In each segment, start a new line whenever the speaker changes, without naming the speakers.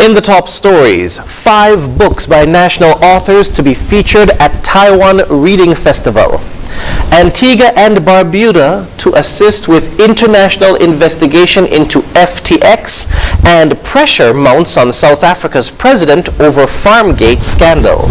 In the top stories, 5 books by national authors to be featured at Taiwan Reading Festival. Antigua and Barbuda to assist with international investigation into FTX, and pressure mounts on South Africa's president over Farmgate scandal.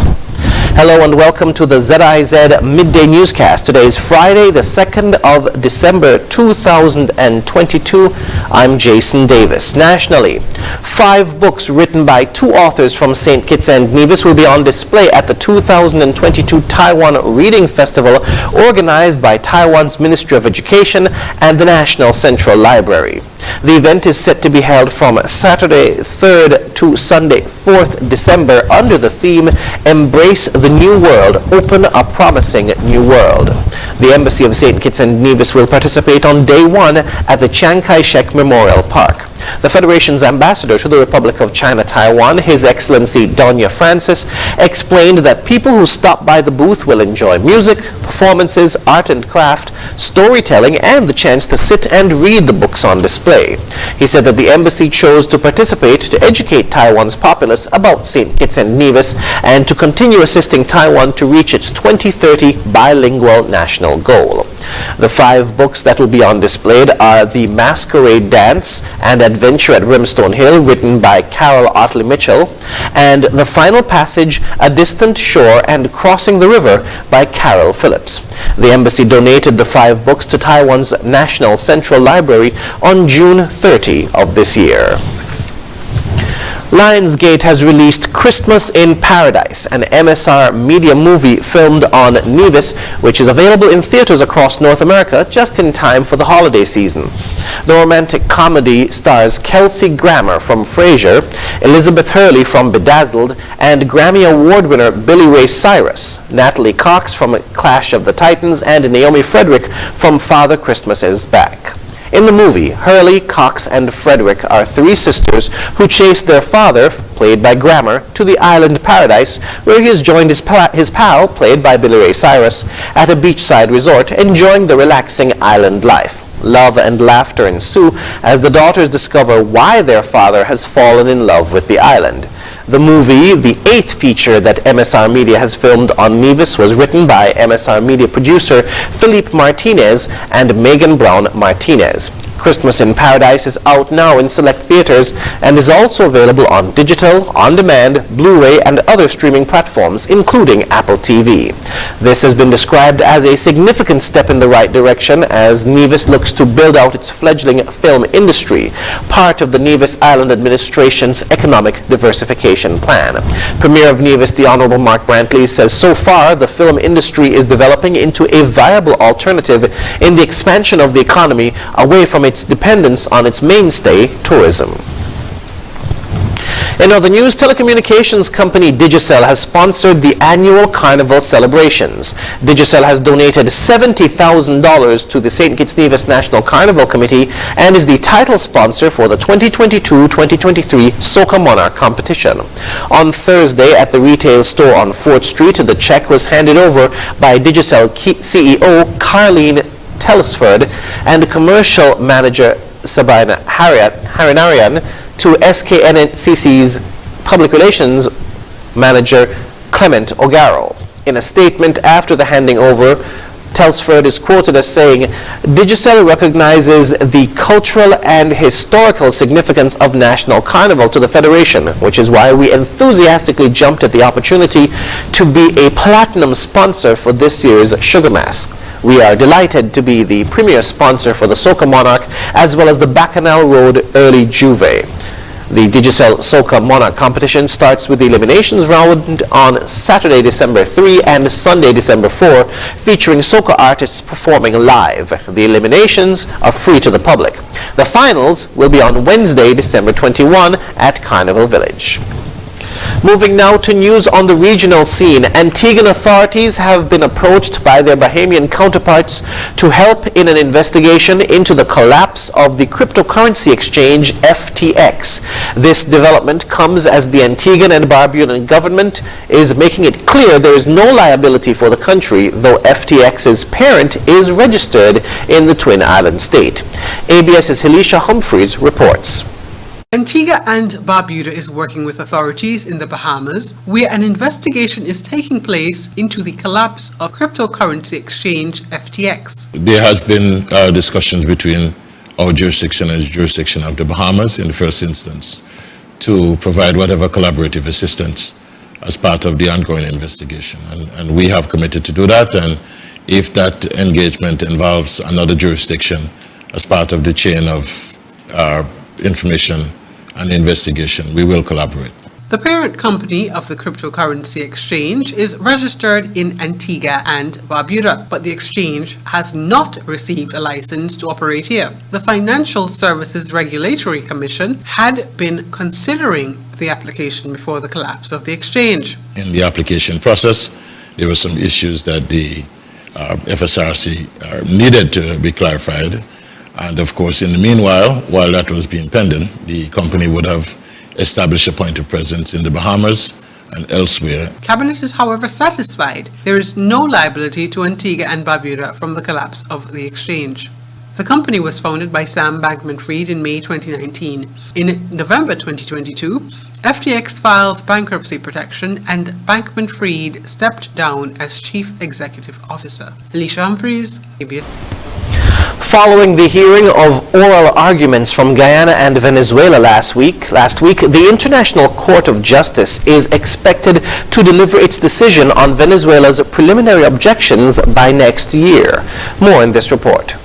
Hello and welcome to the ZIZ Midday Newscast. Today is Friday, the 2nd of December 2022. I'm Jason Davis. Nationally, 5 books written by 2 authors from St. Kitts and Nevis will be on display at the 2022 Taiwan Reading Festival, organized by Taiwan's Ministry of Education and the National Central Library. The event is set to be held from Saturday 3rd to Sunday 4th December under the theme Embrace the New World, Open a Promising New World. The Embassy of St. Kitts and Nevis will participate on day 1 at the Chiang Kai-shek Memorial Park. The Federation's ambassador to the Republic of China, Taiwan, His Excellency Donya Francis, explained that people who stop by the booth will enjoy music, performances, art and craft, storytelling, and the chance to sit and read the books on display. He said that the embassy chose to participate to educate Taiwan's populace about St. Kitts and Nevis and to continue assisting Taiwan to reach its 2030 bilingual national goal. The 5 books that will be on display are The Masquerade Dance and Adventure at Brimstone Hill, written by Carol Otley Mitchell, and The Final Passage, A Distant Shore and Crossing the River by Carol Phillips. The embassy donated the 5 books to Taiwan's National Central Library on June 30 of this year. Lionsgate has released Christmas in Paradise, an MSR Media movie filmed on Nevis, which is available in theaters across North America just in time for the holiday season. The romantic comedy stars Kelsey Grammer from Frasier, Elizabeth Hurley from Bedazzled, and Grammy Award winner Billy Ray Cyrus, Natalie Cox from Clash of the Titans, and Naomi Frederick from Father Christmas is Back. In the movie, Hurley, Cox, and Frederick are 3 sisters who chase their father, played by Grammer, to the island Paradise, where he has joined his pal, played by Billy Ray Cyrus, at a beachside resort, enjoying the relaxing island life. Love and laughter ensue as the daughters discover why their father has fallen in love with the island. The movie, the 8th feature that MSR Media has filmed on Nevis, was written by MSR Media producer Philippe Martinez and Megan Brown Martinez. Christmas in Paradise is out now in select theaters and is also available on digital, on-demand, Blu-ray, and other streaming platforms, including Apple TV. This has been described as a significant step in the right direction as Nevis looks to build out its fledgling film industry, part of the Nevis Island Administration's Economic Diversification Plan. Premier of Nevis, the Honorable Mark Brantley, says so far the film industry is developing into a viable alternative in the expansion of the economy away from its dependence on its mainstay, tourism. In other news, telecommunications company Digicel has sponsored the annual Carnival celebrations. Digicel has donated $70,000 to the St. Kitts Nevis National Carnival Committee and is the title sponsor for the 2022-2023 Soca Monarch competition. On Thursday at the retail store on 4th Street, the check was handed over by Digicel CEO Carleen Telesford and commercial manager Sabina Harinarian to SKNCC's public relations manager Clement Ogaro. In a statement after the handing over, Telsford is quoted as saying, Digicel recognizes the cultural and historical significance of National Carnival to the Federation, which is why we enthusiastically jumped at the opportunity to be a platinum sponsor for this year's Sugar Mask. We are delighted to be the premier sponsor for the Soca Monarch as well as the Bacchanal Road Early Juve. The Digicel Soca Monarch competition starts with the eliminations round on Saturday, December 3 and Sunday, December 4, featuring soca artists performing live. The eliminations are free to the public. The finals will be on Wednesday, December 21 at Carnival Village. Moving now to news on the regional scene, Antiguan authorities have been approached by their Bahamian counterparts to help in an investigation into the collapse of the cryptocurrency exchange FTX. This development comes as the Antiguan and Barbudan government is making it clear there is no liability for the country, though FTX's parent is registered in the Twin Island state. ABS's Helisha Humphreys reports.
Antigua and Barbuda is working with authorities in the Bahamas, where an investigation is taking place into the collapse of cryptocurrency exchange FTX.
There has been discussions between our jurisdiction and the jurisdiction of the Bahamas in the first instance to provide whatever collaborative assistance as part of the ongoing investigation. And we have committed to do that. And if that engagement involves another jurisdiction as part of the chain of information and investigation, we will collaborate.
The parent company of the cryptocurrency exchange is registered in Antigua and Barbuda, but the exchange has not received a license to operate here. The Financial Services Regulatory Commission had been considering the application before the collapse of the exchange.
In the application process, there were some issues that the FSRC needed to be clarified. And of course, in the meanwhile, while that was being pending, the company would have established a point of presence in the Bahamas and elsewhere.
Cabinet is, however, satisfied there is no liability to Antigua and Barbuda from the collapse of the exchange. The company was founded by Sam Bankman-Fried in May 2019. In November 2022, FTX filed bankruptcy protection and Bankman-Fried stepped down as Chief Executive Officer. Alicia Humphreys, ABS.
Following the hearing of oral arguments from Guyana and Venezuela last week, the International Court of Justice is expected to deliver its decision on Venezuela's preliminary objections by next year. More in this report.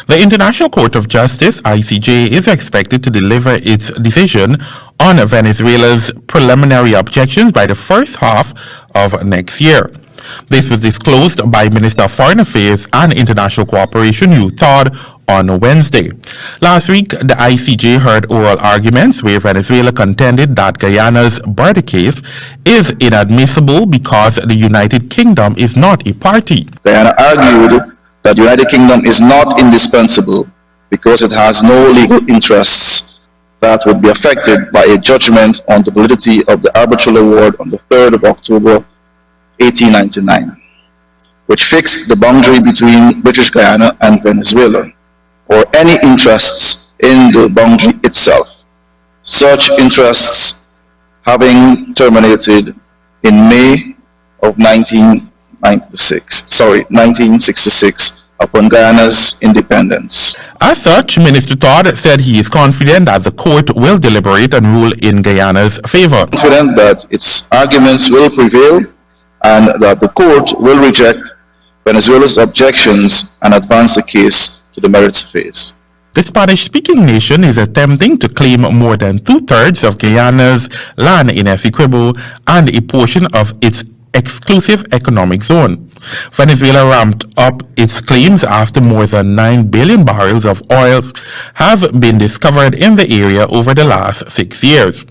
The International Court of Justice, ICJ, is expected to deliver its decision on Venezuela's preliminary objections by the first half of next year. This was disclosed by Minister of Foreign Affairs and International Cooperation, Hugh Todd, on Wednesday. Last week, the ICJ heard oral arguments where Venezuela contended that Guyana's border case is inadmissible because the United Kingdom is not a party.
Guyana argued that the United Kingdom is not indispensable because it has no legal interests that would be affected by a judgment on the validity of the arbitral award on the 3rd of October 1899, which fixed the boundary between British Guyana and Venezuela, or any interests in the boundary itself. Such interests having terminated in May of 1966 upon Guyana's independence.
As such, Minister Todd said he is confident that the court will deliberate and rule in Guyana's favor.
Confident that its arguments will prevail and that the court will reject Venezuela's objections and advance the case to the merits phase.
The Spanish-speaking nation is attempting to claim more than 2/3 of Guyana's land in Essequibo and a portion of its exclusive economic zone. Venezuela ramped up its claims after more than 9 billion barrels of oil have been discovered in the area over the last 6 years.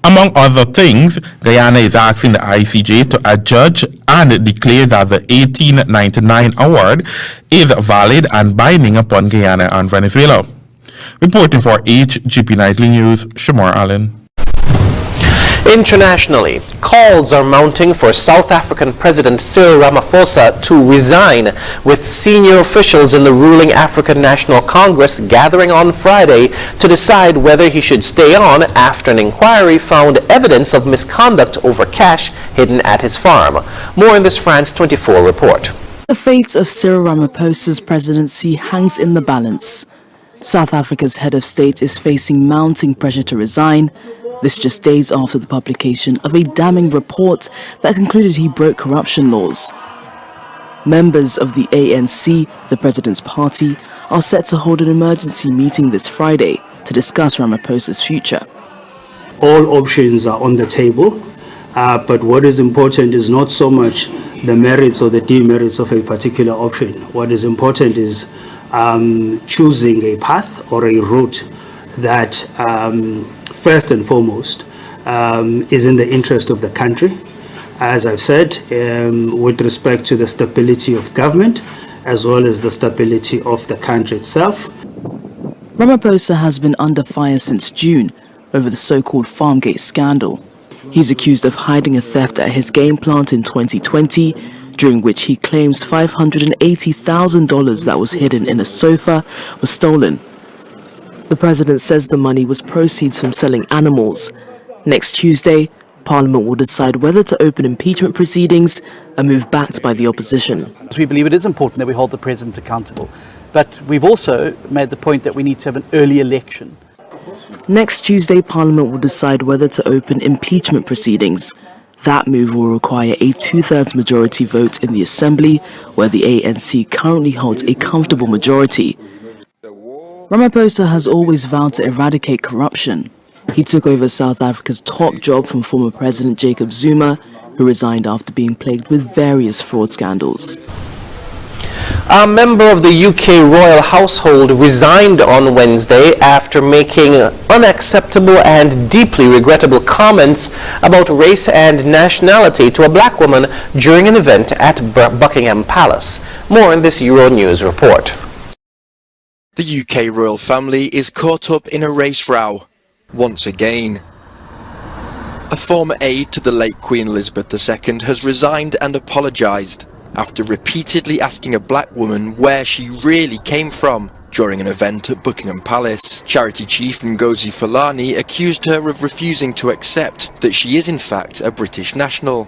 Among other things, Guyana is asking the ICJ to adjudge and declare that the 1899 award is valid and binding upon Guyana and Venezuela. Reporting for HGP Nightly News, Shamar Allen.
Internationally, calls are mounting for South African President Cyril Ramaphosa to resign, with senior officials in the ruling African National Congress gathering on Friday to decide whether he should stay on after an inquiry found evidence of misconduct over cash hidden at his farm. More in this France 24 report.
The fate of Cyril Ramaphosa's presidency hangs in the balance. South Africa's head of state is facing mounting pressure to resign. This just days after the publication of a damning report that concluded he broke corruption laws. Members of the ANC, the president's party, are set to hold an emergency meeting this Friday to discuss Ramaphosa's future.
All options are on the table, but what is important is not so much the merits or the demerits of a particular option. What is important is choosing a path or a route that first and foremost is in the interest of the country, as I've said, with respect to the stability of government as well as the stability of the country itself.
Ramaphosa has been under fire since June over the so-called Farmgate scandal. He's accused of hiding a theft at his game plant in 2020, during which he claims $580,000 that was hidden in a sofa was stolen. The president says the money was proceeds from selling animals. Next Tuesday, Parliament will decide whether to open impeachment proceedings, a move backed by the opposition.
We believe it is important that we hold the president accountable, but we've also made the point that we need to have an early election.
Next Tuesday, Parliament will decide whether to open impeachment proceedings. That move will require a two-thirds majority vote in the Assembly, where the ANC currently holds a comfortable majority. Ramaphosa has always vowed to eradicate corruption. He took over South Africa's top job from former President Jacob Zuma, who resigned after being plagued with various fraud scandals.
A member of the UK royal household resigned on Wednesday after making unacceptable and deeply regrettable comments about race and nationality to a black woman during an event at Buckingham Palace. More in this Euronews report.
The UK royal family is caught up in a race row, once again. A former aide to the late Queen Elizabeth II has resigned and apologised after repeatedly asking a black woman where she really came from during an event at Buckingham Palace. Charity chief Ngozi Fulani accused her of refusing to accept that she is in fact a British national.